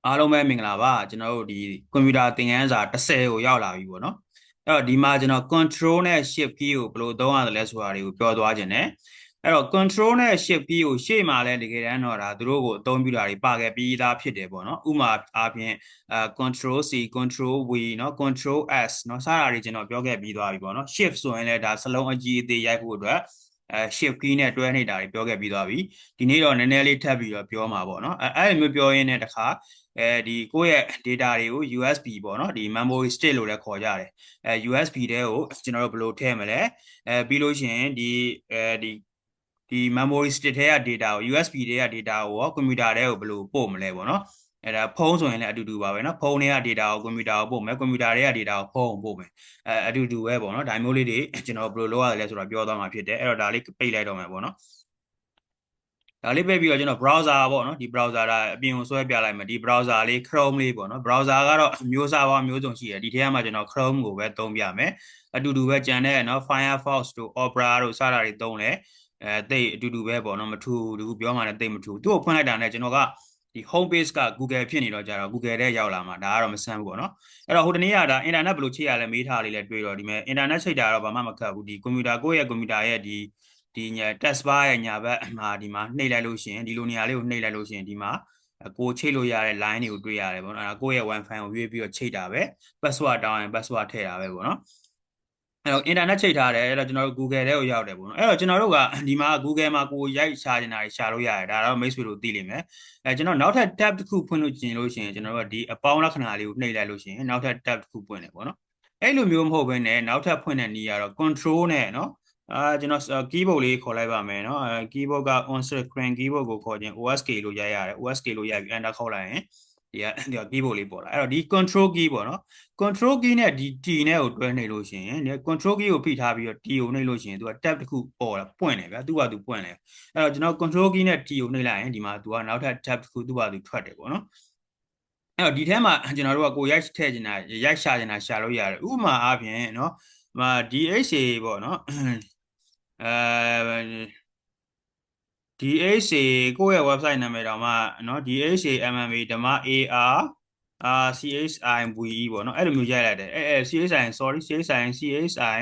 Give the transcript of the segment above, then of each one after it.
အားလုံးပဲမင်္ဂလာပါကျွန်တော်တို့ဒီကွန်ပျူတာသင်ခန်းစာ10ကိုရောက်လာပြီပေါ့နော်အဲ့တော့ဒီမှာကျွန်တော် control နဲ့ shift key ကိုဘယ်လိုသုံးရတယ်လဲဆိုတာတွေကိုပြောသွားခြင်းနဲ့အဲ့တော့ control နဲ့ shift key ကိုရှေ့မှာလဲတကယ်တမ်းတော့ဒါသူတို့ကိုအသုံးပြုတာတွေပါခဲ့ပြီးသားဖြစ်တယ်ပေါ့နော်ဥပမာအားဖြင့်control C control V เนาะ control S เนาะစတာတွေကျွန်တော်ပြောခဲ့ပြီးသွားပြီပေါ့နော် shift ဆိုရင်လဲဒါစလုံးအကြီးအသေးရိုက်ဖို့အတွက်shift key နဲ့တွဲနေတာတွေပြောခဲ့ပြီးသွားပြီဒီနေ့တော့နည်းနည်းလေးထပ်ပြီးတော့ပြောမှာပေါ့နော်အဲ့လိုမျိုးပြောရင်းနဲ့တခါဒီကိုယ့်ရဲ့ data တွေကို USB ပေါ့နော်ဒီ memory stick လို့လည်းခေါ်ကြတယ်USB တဲကိုကျွန်တော်တို့ဘယ်လိုထည့်မလဲပြီးလို့ရှိရင်ဒီ memory stick ထဲက data ကို USB ထဲက data ကိုရောကွန်ပျူတာထဲကိုဘယ်လိုပို့မလဲပေါ့နော်အဲ့ဒါဖုန်းဆိုရင်လည်းအတူတူပါပဲเนาะဖုန်းထဲက data ကိုကွန်ပျူတာကိုပို့မယ်ကွန်ပျူတာထဲက data ကိုဖုန်းကိုပို့မယ်အတူတူပဲပေါ့နော်ဒါမျိုးလေးတွေကျွန်တော်ဘယ်လိုလုပ်ရလဲဆိုတော့ပြောသွားမှာဖြစ်တယ်အဲ့တော့ဒါလေးပိတ်လိုက်တော့မယ်ပေါ့နော်ဒါလေးပဲပြီးတော့ကျွန်တော် browser ပေါ့နော်ဒီ browser ဒါအပြင်ကိုဆွဲပြလိုက်မယ်ဒီ browser လေး Chrome လေးပေါ့နော် browser ကတော့မျိုးစားပေါင်းမျိုးစုံရှိတယ်ဒီထဲမှာကျွန်တော် Chrome ကိုပဲသုံးပြမယ်အတူတူပဲကြံတဲ့နော် Firefox တို့ Opera တို့စတာတွေသုံးလဲတိတ်အတူတူပဲပေါ့နော်မထူဘူးပြောမှလည်းတိတ်မထူသူ့ကိုဖွင့်လိုက်တာနဲ့ကျွန်တော်ကဒီ home page က Google ဖြစ်နေတော့ကြတော့ Google ထဲရောက်လာမှာဒါကတော့မဆန်းဘူးပေါ့နော်အဲ့တော့ဟိုတနေ့ကဒါ internet ဘယ်လိုချိတ်ရလဲမေးထားလေးလဲတွေ့တော့ဒီမဲ့ internet ချိတ်တာတော့ဘာမှမခက်ဘူးဒီကွန်ပျူတာကိုယ့်ရဲ့ကွန်ပျူတာရဲ့ဒီညာ test bar ရဲ့ညာဘက်မှာဒီမှာနှိပ်လိုက်လို့ရှိရင်ဒီလိုနေရာလေးကိုနှိပ်လိုက်လို့ရှိရင်ဒီမှာကိုချိတ်လို့ရတဲ့ line တွေကိုတွေ့ရတယ်ပေါ့နော်အဲဒါကိုယ့်ရဲ့ wifi ကိုရွေးပြီးတော့ချိတ်တာပဲ password တောင်းရင် password ထည့်တာပဲပေါ့နော်အဲ့တော့ internet ချိတ်ထားတယ်အဲ့တော့ကျွန်တော်တို့ Google ထဲကိုရောက်တယ်ပေါ့နော်အဲ့တော့ကျွန်တော်တို့ကဒီမှာ Google မှာကိုရိုက်ရှာနေတာတွေရှာလို့ရတယ်ဒါတော့မိတ်ဆွေတို့သိလိမ့်မယ်ကျွန်တော်နောက်ထပ် tab တစ်ခုဖွင့်လို့ကျင်လို့ရှိရင်ကျွန်တော်တို့ကဒီအပေါင်းလက္ခဏာလေးကိုနှိပ်လိုက်လို့ရှိရင်နောက်ထပ် tab တစ်ခုပွင့်တယ်ပေါ့နော်အဲ့လိုမျိုးမဟုတ်ဘဲနဲ့နောက်ထပ်ဖွင့်တဲ့နည်းကတော့ control နဲ့နော်ကျွန်တော် keyboard လေးခေါ်လိုက်ပါမယ်เนาะkeyboard က on screen keyboard ကိုခေါ်ခြင်း OSK လို့ရိုက်ရတယ် OSK လို့ရိုက်ပြီး enter ခေါက်လိုက်ရင်ဒီ keyboard လေးပေါ်လာအဲ့တော့ဒီ control key ပေါ့နော် control key နဲ့ဒီ T နဲ့ကိုတွဲနှိပ်လို့ရှိရင်ဒီ control key ကိုဖိထားပြီးတော့ T ကိုနှိပ်လို့ရှိရင်သူက tab တစ်ခုပေါ်လာပွင့်တယ်ဗျာသူကသူပွင့်တယ်အဲ့တော့ကျွန်တော် control key နဲ့ T ကိုနှိပ်လိုက်ရင်ဒီမှာသူကနောက်ထပ် tab တစ်ခုသူကသူထွက်တယ်ပေါ့နော်အဲ့တော့ဒီထဲမှာကျွန်တော်တို့ကကိုရိုက်ထည့်ချင်တာရိုက်ရှာချင်တာရှာလို့ရတယ်ဥပမာအားဖြင့်เนาะDHA ပေါ့နော်DHA ကိုယ့်ရဲ့ website နာမည်တောင်မှเนาะ DHA MMA ဓမ္မ AR CHIVE ပေါ့နော်အဲ့လိုမျိုးရိုက်လိုက်တယ်CHI sorry CHI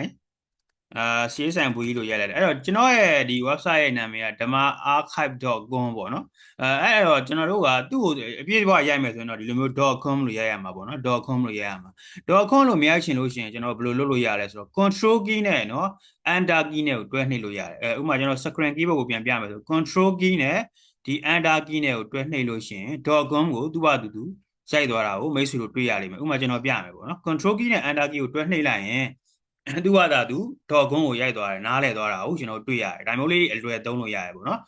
CSIV လို့ရိုက်လိုက်တယ်အဲ့တော့ကျွန်တော်ရဲ့ဒီ website ရဲ့နာမည်က dhammaarchive.com ပေါ့နော်အဲ့တော့ကျွန်တော်တို့ကသူ့ကိုအပြည့်အဝရိုက်မယ်ဆိုရင်တော့ဒီလိုမျိုး .com လို့ရိုက်ရမှာပေါ့နော် .com လို့ရိုက်ရမှာ .com လို့မရိုက်ချင်လို့ရှိရင်ကျွန်တော်ဘယ်လိုလုပ်လို့ရလဲဆိုတော့ control key နဲ့နော် enter key နဲ့ကိုတွဲနှိပ်လို့ရတယ်ဥပမာကျွန်တော် screen keyboard ကိုပြန်ပြမယ်ဆို control key နဲ့ဒီ enter key နဲ့ကိုတွဲနှိပ်လို့ရှိရင် .com ကိုသူ့ဘာသူရိုက်သွားတာကိုမိတ်ဆွေတို့တွေ့ရလိမ့်မယ်ဥပမာကျွန်တော်ပြမယ်ပေါ့နော် control key နဲ့ enter key ကိုတွဲနှိပ်လိုက်ရင်သူကသာသူဒေါ်ကွန်းကိုရိုက်သွားတယ်နားလဲသွားတာကိုကျွန်တော်တွေ့ရတယ်ဒါမျိုးလေးအလွယ်သုံးလို့ရတယ်ပေါ့နော်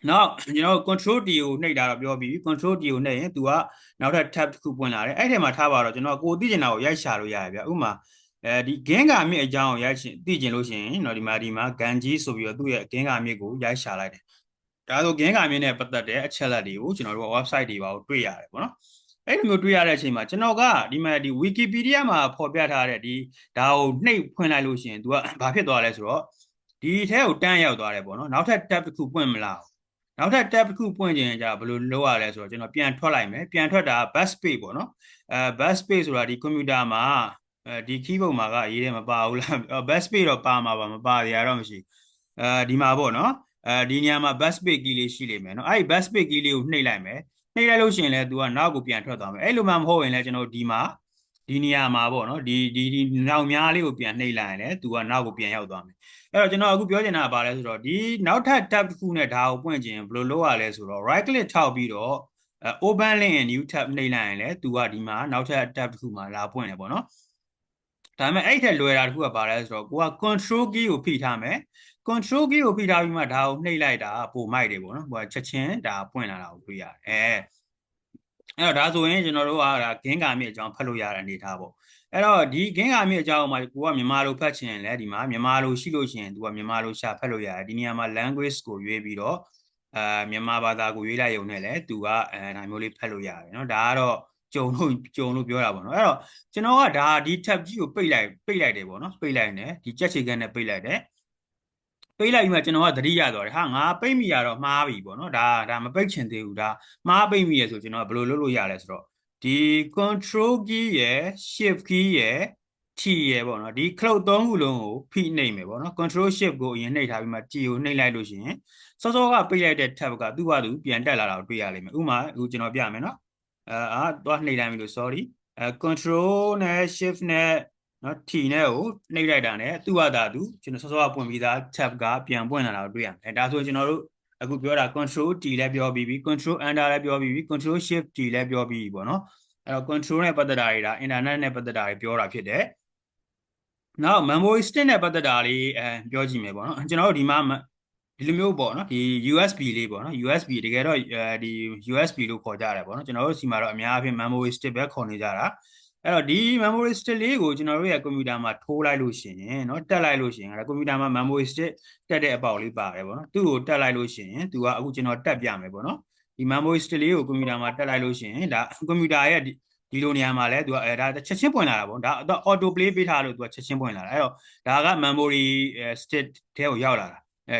နောက်ကျွန်တော် control T ကိုနှိပ်တာတော့ပြောပြီး control T ကိုနှိပ်ရင်သူကနောက်ထပ် tab တစ်ခုပွင့်လာတယ်အဲ့ထဲမှာထားပါတော့ကျွန်တော်ကိုသိကျင်တာကိုရိုက်ရှာလို့ရတယ်ဗျဥပမာဒီဂင်းကာမြစ်အကြောင်းကိုရိုက်သိကျင်လို့ရှိရင်တော့ဒီမှာဂန်ကြီးဆိုပြီးတော့သူ့ရဲ့ဂင်းကာမြစ်ကိုရိုက်ရှာလိုက်တယ်ဒါဆိုဂင်းကာမြစ်နဲ့ပတ်သက်တဲ့အချက်လက်တွေကိုကျွန်တော်တို့ website တွေပါကိုတွေ့ရတယ်ပေါ့နော်အဲ့လိုမျိုးတွေ့ရတဲ့အချိန်မှာကျွန်တော်ကဒီမှာဒီ Wikipedia မှာဖော်ပြထားတဲ့ဒီဒါကိုနှိပ်ဖွင့်လိုက်လို့ရှိရင် तू ကဘာဖြစ်သွားလဲဆိုတော့ဒီထဲကိုတန်းရောက်သွားတယ်ပေါ့နော်နောက်ထပ် tab တစ်ခုပွင့်မလားနောက်ထပ် tab တစ်ခုပွင့်ခြင်းကြဘယ်လိုလုပ်ရလဲဆိုတော့ကျွန်တော်ပြန်ထွက်လိုက်မယ်ပြန်ထွက်တာ backspace ပေါ့နော်backspace ဆိုတာဒီကွန်ပျူတာမှာဒီ keyboard မှာကရေးတယ်မပါဘူးလားbackspace တော့ပါမှာပါမပါရတော့မရှိဒီမှာပေါ့နော်ဒီနေရာမှာ backspace key လေးရှိလိမ့်မယ်နော်အဲ့ဒီ backspace key လေးကိုနှိပ်လိုက်မယ်နှိပ်လိုက်လို့ရှိရင်လည်း तू ကနောက်ကိုပြန်ထွက်သွားမယ်အဲ့လိုမှမဟုတ်ရင်လည်းကျွန်တော်ဒီမှာဒီနေရာမှာပေါ့နော်ဒီနောက်များလေးကိုပြန်နှိပ်လိုက်ရင်လည်း तू ကနောက်ကိုပြန်ရောက်သွားမယ်အဲ့တော့ကျွန်တော်အခုပြောချင်တာကဘာလဲဆိုတော့ဒီနောက်ထပ် tab တစ်ခုနဲ့ဒါကိုပွင့်ခြင်းဘယ်လိုလုပ်ရလဲဆိုတော့ right click ထောက်ပြီးတော့ open link and new tab နှိပ်လိုက်ရင်လည်း तू ကဒီမှာနောက်ထပ် tab တစ်ခုမှာလာပွင့်တယ်ပေါ့နော်ဒါပေမဲ့အဲ့ထက်လွယ်တာတစ်ခုကဘာလဲဆိုတော့ကိုက control key ကိုဖိထားမယ် control key ကိုဖိထားပြီးမှဒါကိုနှိပ်လိုက်တာပိုမိုက်တယ်ပေါ့နော်ကိုကချက်ချင်းဒါပွင့်လာတာကိုတွေ့ရတယ်အဲ့တော့ဒါဆိုရင်ကျွန်တော်တို့ကဒါဂင်းကာမြစ်အကြောင်းဖတ်လို့ရတဲ့အနေထားပေါ့အဲ့တော့ဒီဂင်းကာမြစ်အကြောင်းမှာကိုကမြန်မာလိုဖတ်ချင်လဲဒီမှာမြန်မာလိုရှိလို့ရှိရင်သူကမြန်မာလိုရှာဖတ်လို့ရတယ်ဒီနေရာမှာ language ကိုရွေးပြီးတော့မြန်မာဘာသာကိုရွေးလိုက်ရုံနဲ့လဲသူကဒါမျိုးလေးဖတ်လို့ရတယ်เนาะဒါကတော့ကြုံလို့ပြောတာပေါ့နော်အဲ့တော့ကျွန်တော်ကဒါဒီ tab ကြီးကိုပိတ်လိုက်တယ်ပေါ့နော်ပိတ်လိုက်တယ်ဒီကြက်ချေကန်းနဲ့ပိတ်လိုက်တယ် ပေးလိုက်ပြီးမှကျွန်တော်ကသတိရသွားတယ်ဟာငါပိတ်မိရတော့မှားပြီပေါ့နော်ဒါမပိတ်ချင်သေးဘူးဒါမှားပိတ်မိရဆိုကျွန်တော်ကဘယ်လိုလုပ်လို့ရလဲဆိုတော့ဒီ control key ရယ် shift key ရယ် T ရယ်ပေါ့နော်ဒီ cloud 3ခုလုံးကိုဖိနှိပ်မယ်ပေါ့နော် control shift ကိုအရင်နှိပ်ထားပြီးမှ T ကိုနှိပ်လိုက်လို့ရှိရင်စောစောကပိတ်လိုက်တဲ့ tab ကသူ့ဘာသူပြန်တက်လာတာကိုတွေ့ရလိမ့်မယ်ဥပမာအခုကျွန်တော်ပြမယ်နော်သွားနှိပ်လိုက်ပြီလို့ sorry control နဲ့ shift နဲ့နော် T နဲ့ကိုနှိပ်လိုက်တာနဲ့သူ့ဘာသာသူကျွန်တော်စောစောကပွင့်ပြီးသား tab ကပြန်ပွင့်လာတာကိုတွေ့ရမယ်ဒါဆိုကျွန်တော်တို့အခုပြောတာ control T လည်းပြောပြီးပြီ control enter လည်းပြောပြီးပြီ control shift T လည်းပြောပြီးပြီပေါ့နော်အဲ့တော့ control နဲ့ပတ်သက်တာတွေဒါ internet နဲ့ပတ်သက်တာတွေပြောတာဖြစ်တယ်နောက် memory stick နဲ့ပတ်သက်တာလေးပြောကြည့်မယ်ပေါ့နော်ကျွန်တော်တို့ဒီမှာဒီလိုမျိုးပေါ့နော်ဒီ USB လေးပေါ့နော် USB တကယ်တော့ဒီ USB လို့ခေါ်ကြတယ်ပေါ့နော်ကျွန်တော်တို့စီမှာတော့အများအားဖြင့် memory stick ပဲခေါ်နေကြတာအဲ့တော့ဒီ memory stick လေးကိုကျွန်တော်တို့ရဲ့ကွန်ပျူတာမှာထိုးလိုက်လို့ရှိရင်เนาะတက်လိုက်လို့ရှိရင်ကွန်ပျူတာမှာ memory stick တက်တဲ့အပေါက်လေးပါတယ်ပေါ့နော်သူ့ကိုတက်လိုက်လို့ရှိရင်သူကအခုကျွန်တော်တက်ပြမယ်ပေါ့နော်ဒီ memory stick လေးကိုကွန်ပျူတာမှာတက်လိုက်လို့ရှိရင်ဒါကွန်ပျူတာရဲ့ဒီလိုနေရာမှာလဲသူကဒါချက်ချင်းပွင့်လာတာပေါ့ဒါ auto play ပေးထားလို့သူကချက်ချင်းပွင့်လာတာအဲ့တော့ဒါက memory stick ထဲကိုရောက်လာတာ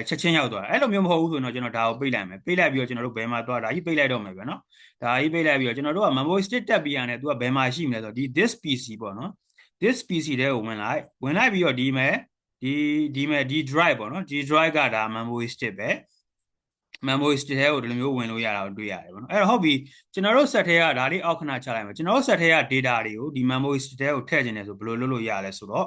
ချက်ချင်းရောက်သွားတာအဲ့လိုမျိုးမဟုတ်ဘူးဆိုတော့ကျွန်တော်ဒါကိုပိတ်လိုက်မယ်ပိတ်လိုက်ပြီးတော့ကျွန်တော်တို့ဘယ်မှာသွားဒါကြီးပိတ်လိုက်တော့မယ်ဗျာနော်ဒါကြီးပိတ်လိုက်ပြီးတော့ကျွန်တော်တို့က memory stick တက်ပြီးရတယ်သူကဘယ်မှာရှိမလဲဆိုတော့ဒီ this PC ပေါ့နော် this PC ထဲကိုဝင်လိုက်ပြီးတော့ဒီမဲ့ဒီ drive ပေါ့နော်ဒီ drive ကဒါ memory stick ပဲ memory stick ထဲကိုဒီလိုမျိုးဝင်လို့ရတာကိုတွေ့ရတယ်ပေါ့နော်အဲ့တော့ဟုတ်ပြီကျွန်တော်တို့ set ထဲကဒါလေးအောက်ခဏချလိုက်မယ်ကျွန်တော်တို့ set ထဲက data တွေကိုဒီ memory stick ထဲကိုထည့်ခြင်းလဲဆိုဘယ်လိုလုပ်လို့ရလဲဆိုတော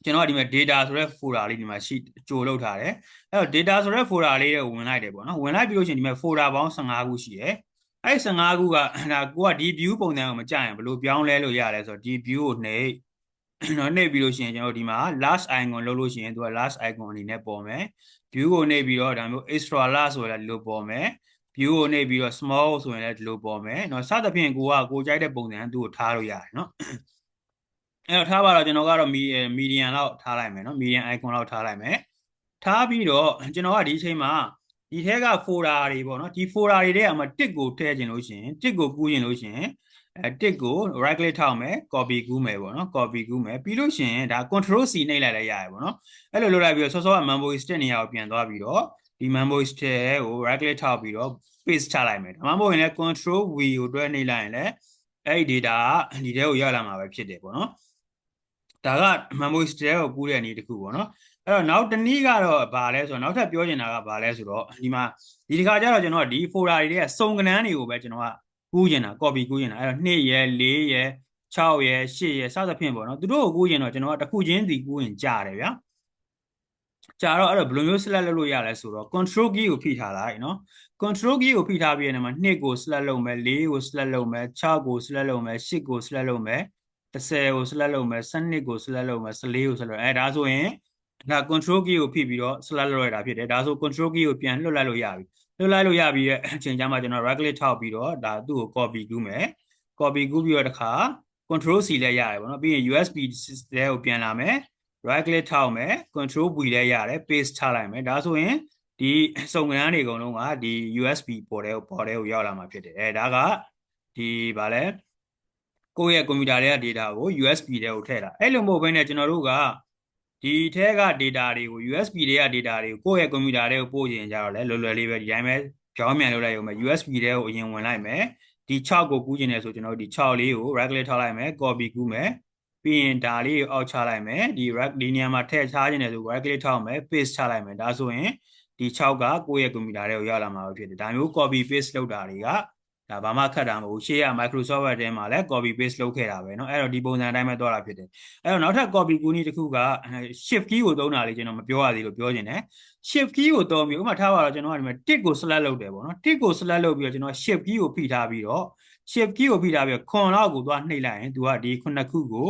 ့ကျွန်တော်ဒီမှာ data ဆိုတဲ့ folder လေးဒီမှာရှိကြိုလုပ်ထားတယ်အဲ့တော့ data ဆိုတဲ့ folder လေးကိုဝင်လိုက်တယ်ပေါ့နော်ဝင်လိုက်ပြီးလို့ရှိရင်ဒီမှာ folder ပေါင်း15ခုရှိတယ်အဲ့15ခုကဒါကိုကဒီ view ပုံစံကိုမကြရင်ဘယ်လိုပြောင်းလဲလို့ရလဲဆိုတော့ဒီ view ကိုနှိပ်နော်နှိပ်ပြီးလို့ရှိရင်ကျွန်တော်ဒီမှာ last icon လုပ်လို့ရှိရင်သူက last icon အနေနဲ့ပေါ်မယ် view ကိုနှိပ်ပြီးတော့ဒါမျိုး extra large ဆိုရင်လည်းဒီလိုပေါ်မယ် view ကိုနှိပ်ပြီးတော့ small ဆိုရင်လည်းဒီလိုပေါ်မယ်နော်စသဖြင့်ကိုကြိုက်တဲ့ပုံစံသူ့ကိုထားလို့ရတယ်နော်အဲ့တော့ထားပါတော့ကျွန်တော်ကတော့ medium လောက်ထားလိုက်မယ်နော် medium icon လောက်ထားလိုက်မယ်ထားပြီးတော့ကျွန်တော်ကဒီအချိန်မှာဒီထဲက folder တွေပေါ့နော်ဒီ folder တွေထဲမှာ tick ကိုထည့်ခြင်းလို့ရှိရင် tick ကိုကူးခြင်းလို့ရှိရင်tick ကို right click ထောက်မယ် copy ကူးမယ်ပေါ့နော် copy ကူးမယ်ပြီးလို့ရှိရင်ဒါ control C နှိပ်လိုက်လည်းရတယ်ပေါ့နော်အဲ့လိုလုပ်လိုက်ပြီးတော့စောစောက memory stick နေရာကိုပြန်သွားပြီးတော့ဒီ memory stick ကို right click ထောက်ပြီးတော့ paste ချလိုက်မယ်ဒါမှမဟုတ်ရင်လည်း control V ကိုတွဲနှိပ်လိုက်ရင်လည်းအဲ့ဒီ data ကဒီထဲကိုရောက်လာမှာပဲဖြစ်တယ်ပေါ့နော်ဒါက memory stick ကိုကူးတဲ့အနေတစ်ခုပေါ့နော်အဲ့တော့နောက်တစ်နည်းကတော့ဘာလဲဆိုတော့နောက်ထပ်ပြောချင်တာကဘာလဲဆိုတော့ဒီမှာဒီတစ်ခါကျတော့ကျွန်တော်ကဒီ folder တွေရဲ့စုံကဏ္ဍတွေကိုပဲကျွန်တော်ကကူးကျင်တာ copy ကူးကျင်တာအဲ့တော့2ရယ်4ရယ်6ရယ်8ရယ်စသဖြင့်ပေါ့နော်သူတို့ကိုကူးကျင်တော့ကျွန်တော်ကတစ်ခုချင်းစီကူးရင်ကြားတယ်ဗျာကြာတော့အဲ့တော့ဘယ်လိုမျိုး select လုပ်လို့ရလဲဆိုတော့ control key ကိုဖိထားလိုက်နော် control key ကိုဖိထားပြီးတဲ့မှာ2ကို select လုပ်မယ်4ကို select လုပ်မယ်6ကို select လုပ်မယ်8ကို select လုပ်မယ်10ကို select လုပ်မယ်12ကို select လုပ်မယ်14ကို select ဒါဆိုရင်ဒါ control key ကိုဖိပြီးတော့ select လုပ်ရတာဖြစ်တယ်ဒါဆို control key ကိုပြန်လွှတ်လိုက်လို့ရပြီလွှတ်လိုက်လို့ရပြီးတဲ့အချိန်ကျမှကျွန်တော် right click ထောက်ပြီးတော့ဒါသူ့ကို copy ကူးမယ် copy ကူးပြီးတော့တခါ control C လည်းရတယ်ပေါ့နော်ပြီးရင် USB ထဲကိုပြန်လာမယ် right click ထောက်မယ် control V လည်းရတယ် paste ချလိုက်မယ်ဒါဆိုရင်ဒီစုံကဏ္ဍတွေအကုန်လုံးကဒီ USB ပေါ်ထဲကိုရောက်လာမှာဖြစ်တယ်ဒါကဒီဗာလဲကိုယ့်ရဲ့ကွန်ပျူတာတွေက data ကို USB ထဲကိုထည့်တာအဲ့လိုမဟုတ်ဘဲနဲ့ကျွန်တော်တို့ကဒီထဲက data တွေကို USB တွေက data တွေကိုကိုယ့်ရဲ့ကွန်ပျူတာထဲကိုပို့ရင်ကြတော့လဲလွယ်လွယ်လေးပဲဒီတိုင်းပဲကြောင်းမြန်လုပ်လိုက်ရုံပဲ USB ထဲကိုအရင်ဝင်လိုက်မယ်ဒီ6ကိုကူးကျင်နေဆိုကျွန်တော်တို့ဒီ6လေးကို right click ထောက်လိုက်မယ် copy ကူးမယ်ပြီးရင်ဒါလေးကိုအောက်ချလိုက်မယ်ဒီနေရာမှာထည့်ချခြင်းနေဆို right click ထောက်မယ် paste ချလိုက်မယ်ဒါဆိုရင်ဒီ6ကကိုယ့်ရဲ့ကွန်ပျူတာထဲကိုရောက်လာမှာဖြစ်တယ်ဒါမျိုး copy paste လုပ်တာတွေကဒါဘာမှခက်တာမဟုတ်ဘူးရှေ့က Microsoft Word ထဲမှာလည်း copy paste လုပ်ခဲ့တာပဲเนาะအဲ့တော့ဒီပုံစံအတိုင်းပဲသွားတာဖြစ်တယ်အဲ့တော့နောက်ထပ် copy ကူးနည်းတစ်ခုက shift key ကိုသုံးတာလေးကျွန်တော်မပြောရသေးလို့ပြောချင်တယ် shift key ကိုသုံးပြီးဥပမာထားပါတော့ကျွန်တော်ကဒီမှာ tick ကို select လုပ်တယ်ပေါ့เนาะ tick ကို select လုပ်ပြီးတော့ကျွန်တော် shift key ကိုဖိထားပြီးတော့ shift key ကိုဖိထားပြီးတော့ခွန်လောက်ကိုသွားနှိပ်လိုက်ရင်သူကဒီခုနှစ်ခုကို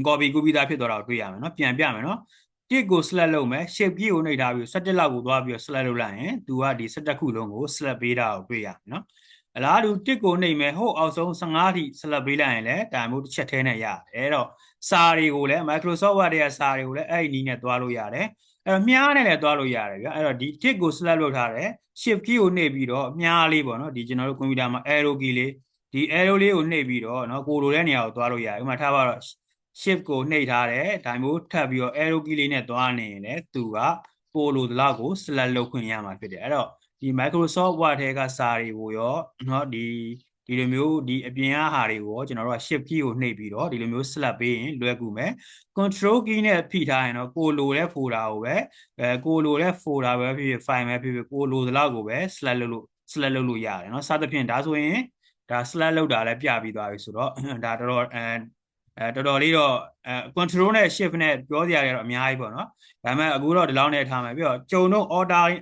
copy ကူးပြီးသားဖြစ်သွားတာကိုတွေ့ရမယ်เนาะပြန်ပြမယ်เนาะtick ကို select လုပ်မယ် shift key ကိုနှိပ်ထားပြီး17လောက်ကိုသွားပြီးတော့ select လုပ်လိုက်ရင်သူကဒီ17ခုလုံးကို select ပေးတာကိုတွေ့ရမယ်เนาะအလားတူ tick ကိုနှိပ်မယ်ဟုတ်အောက်ဆုံး15ထိ select ပေးလိုက်ရင်လည်းဒါမျိုးတစ်ချက်ထဲနဲ့ရတယ်အဲ့တော့စာတွေကိုလည်း Microsoft Word ရဲ့စာတွေကိုလည်းအဲ့ဒီနည်းနဲ့သွားလို့ရတယ်အဲ့တော့မြားနဲ့လည်းသွားလို့ရတယ်ဗျာအဲ့တော့ဒီ tick ကို select လုပ်ထားတယ် shift key ကိုနှိပ်ပြီးတော့မြားလေးပေါ့နော်ဒီကျွန်တော်တို့ကွန်ပျူတာမှာ arrow key လေးဒီ arrow လေးကိုနှိပ်ပြီးတော့เนาะကိုလိုတဲ့နေရာကိုသွားလို့ရတယ်ဥပမာထားပါတော့ shift ကိုနှိပ်ထားတယ်ဒါမျိုးထပ်ပြီးတော့ arrow key လေးနဲ့သွားနေရင်လည်းသူကပိုလိုတလောက်ကို select လုပ်ခွင့်ရမှာဖြစ်တယ်အဲ့တော့ဒီ Microsoft Word ထဲကစာတွေကိုရောเนาะဒီလိုမျိုးဒီအပြင်အဟာတွေကိုကျွန်တော်တို့က shift key ကိုနှိပ်ပြီးတော့ဒီလိုမျိုး select ပေးရင်လွယ်ကူမယ် control key နဲ့ဖိထားရင်တော့ကိုလိုတဲ့ folder ကိုပဲကိုလိုတဲ့ folder ပဲဖြစ်ဖြစ် file ပဲဖြစ်ဖြစ်ကိုလိုတလောက်ကိုပဲ select လုပ်လို့ရတယ်เนาะစသဖြင့်ဒါဆိုရင်ဒါ select လုပ်တာလည်းပြပြီးသွားပြီဆိုတော့ဒါတော်တော်လေးတော့control နဲ့ shift နဲ့ပြောစရာတွေတော့အများကြီးပေါ့နော်ဒါပေမဲ့အခုတော့ဒီလောက်နဲ့ထားမယ်ပြီးတော့ကြုံတော့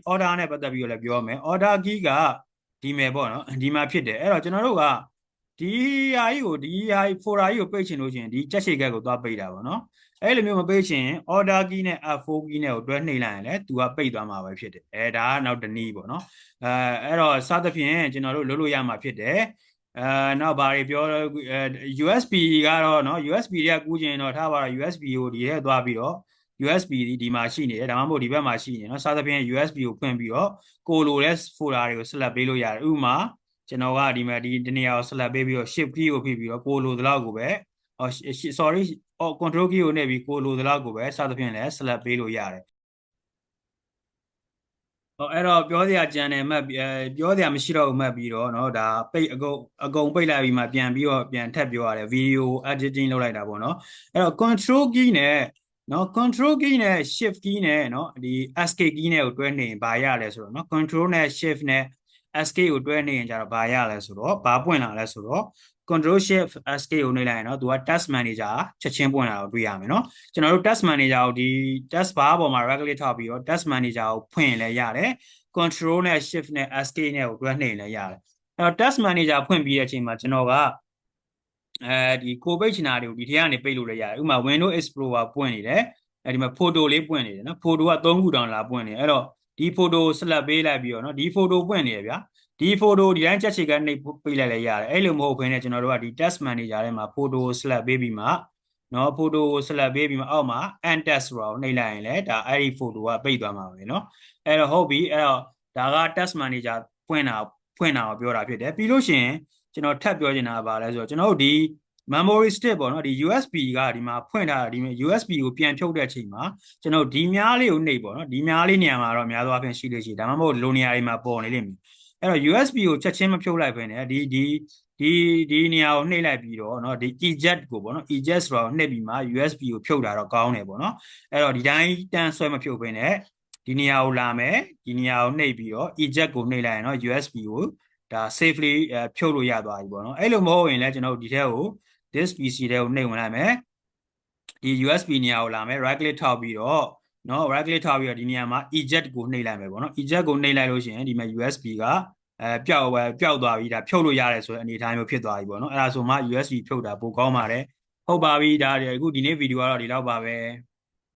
order နဲ့ပတ်သက်ပြီးတော့လည်းပြောမယ် order key ကဒီမယ်ပေါ့နော်ဒီမှာဖြစ်တယ်အဲ့တော့ကျွန်တော်တို့ကဒီဟာကြီးကိုဒီဟာ folder ကြီးကိုပိတ်ချင်လို့ရှိရင်ဒီကြက်ရှည်ကက်ကိုသွားပိတ်တာပေါ့နော်အဲ့လိုမျိုးမပိတ်ချင် order key နဲ့ F4 key နဲ့ကိုတွဲနှိပ်လိုက်ရင်လည်းသူကပိတ်သွားမှာပဲဖြစ်တယ်ဒါကနောက်တစ်နည်းပေါ့နော်အဲ့တော့စသဖြင့်ကျွန်တော်တို့လုပ်လို့ရမှာဖြစ်တယ်နောက်ဘာတွေပြော USB ကတော့เนาะ USB တွေကကူးချင်တော့ထားပါတော့ USB ကိုဒီထဲသွားပြီးတော့ USB ဒီမှာရှိနေတယ်ဒါမှမဟုတ်ဒီဘက်မှာရှိနေเนาะစသဖြင့် USB ကိုဖွင့်ပြီးတော့ကိုလိုတဲ့ folder တွေကို select ပေးလို့ရတယ်ဥပမာကျွန်တော်ကဒီမှာဒီနေရာကို select ပေးပြီးတော့ shift key ကိုဖိပြီးတော့ကိုလိုတလောက်ကိုပဲsorry control key ကိုနှိပ်ပြီးကိုလိုတလောက်ကိုပဲစသဖြင့်လည်း select ပေးလို့ရတယ်အဲ့တော့ပြောစရာကြံတယ်မှတ်ပြောစရာမရှိတော့ဘူးမှတ်ပြီးတော့เนาะဒါပိတ်အကုန်ပိတ်လိုက်ပြီးမှပြန်ပြီးတော့ပြန်ထပ်ပြောရတယ် video editing လုပ်လိုက်တာပေါ့เนาะအဲ့တော့ control key နဲ့เนาะ control key နဲ့ shift key နဲ့เนาะဒီ escape key နဲ့ကိုတွဲနေရင်ဘာရလဲဆိုတော့เนาะ control နဲ့ shift နဲ့ escape ကိုတွဲနေရင်ကျတော့ဘာရလဲဆိုတော့ဘာပွင့်လာလဲဆိုတော့ control shift escape ကိုနှိပ်လိုက်ရင်တော့သူက task manager ချက်ချင်းပွင့်လာတော့တွေ့ရမယ်เนาะကျွန်တော်တို့ task manager ကိုဒီ task bar ပေါ်မှာ right click ထောက်ပြီးတော့ task manager ကိုဖွင့်ရင်လည်းရတယ် control နဲ့ shift နဲ့ escape နဲ့ကိုတွဲနှိပ်ရင်လည်းရတယ်အဲ့တော့ task manager ဖွင့်ပြီးတဲ့အချိန်မှာကျွန်တော်ကဒီကိုပိတ်ချင်တာတွေကိုဒီထဲကနေပိတ်လို့လည်းရတယ်ဥပမာ window explorer ပွင့်နေတယ်အဲဒီမှာ photo လေးပွင့်နေတယ်เนาะ photo က3ခုတောင်လာပွင့်နေအဲ့တော့ဒီ photo select ပေးလိုက်ပြီးတော့เนาะဒီ photo ပွင့်နေရဗျာဒီ photo ဒီတိုင်းချက်ချေကနှိပ်ပေးလိုက်လည်းရတယ်အဲ့လိုမဟုတ်ဘဲနဲ့ကျွန်တော်တို့ကဒီ task manager ထဲမှာ photo select ပေးပြီးမှเนาะ photo select ပေးပြီးမှအောက်မှာ enter ဆိုတာကိုနှိပ်လိုက်ရင်လည်းဒါအဲ့ဒီ photo ကပိတ်သွားမှာပဲเนาะအဲ့တော့ဟုတ်ပြီအဲ့တော့ဒါက task manager ဖွင့်တာကိုပြောတာဖြစ်တယ်ပြီးလို့ရှိရင်ကျွန်တော်ထပ်ပြောချင်တာကဘာလဲဆိုတော့ကျွန်တော်တို့ဒီ memory stick ပေါ့နော်ဒီ USB ကဒီမှာဖွင့်ထားတာဒီ USB ကိုပြန်ဖြုတ်တဲ့အချိန်မှာကျွန်တော်ဒီများလေးကိုနှိပ်ပေါ့နော်ဒီများလေးနေရာမှာတော့များသောအားဖြင့်ရှိလို့ရှိတယ်ဒါမှမဟုတ်လိုနေရာတွေမှာပေါ်နေလိမ့်မယ်အဲ့တော့ USB ကိုချက်ချင်းမဖြုတ်လိုက်ဘဲနဲ့ဒီနေရာကိုနှိပ်လိုက်ပြီးတော့เนาะဒီ eject ကိုပေါ့နော် eject ဆိုတာကိုနှိပ်ပြီးမှ USB ကိုဖြုတ်တာတော့ကောင်းတယ်ပေါ့နော်အဲ့တော့ဒီတိုင်းတန်းဆွဲမဖြုတ်ဘဲနဲ့ဒီနေရာကိုလာမယ်ဒီနေရာကိုနှိပ်ပြီးတော့ eject ကိုနှိပ်လိုက်ရင်တော့ USB ကိုဒါ safely ဖြုတ်လို့ရသွားပြီပေါ့နော်အဲ့လိုမဟုတ်ရင်လည်းကျွန်တော်တို့ဒီထဲကို this PC ထဲကိုနှိပ်ဝင်လိုက်မယ်ဒီ USB နေရာကိုလာမယ် right click ထောက်ပြီးတော့เนาะ right click ထောက်ပြီးတော့ဒီနေရာမှာ eject ကိုနှိပ်လိုက်မယ်ပေါ့နော် eject ကိုနှိပ်လိုက်လို့ရှိရင်ဒီမှာ USB ကပျောက်သွားပြီဒါဖြုတ်လို့ရတယ်ဆိုတဲ့အနေအထားမျိုးဖြစ်သွားပြီပေါ့နော်အဲ့ဒါဆိုမှ USB ဖြုတ်တာပိုကောင်းပါတယ်ဟုတ်ပါပြီဒါအခုဒီနေ့ဗီဒီယိုကတော့ဒီလောက်ပါပဲ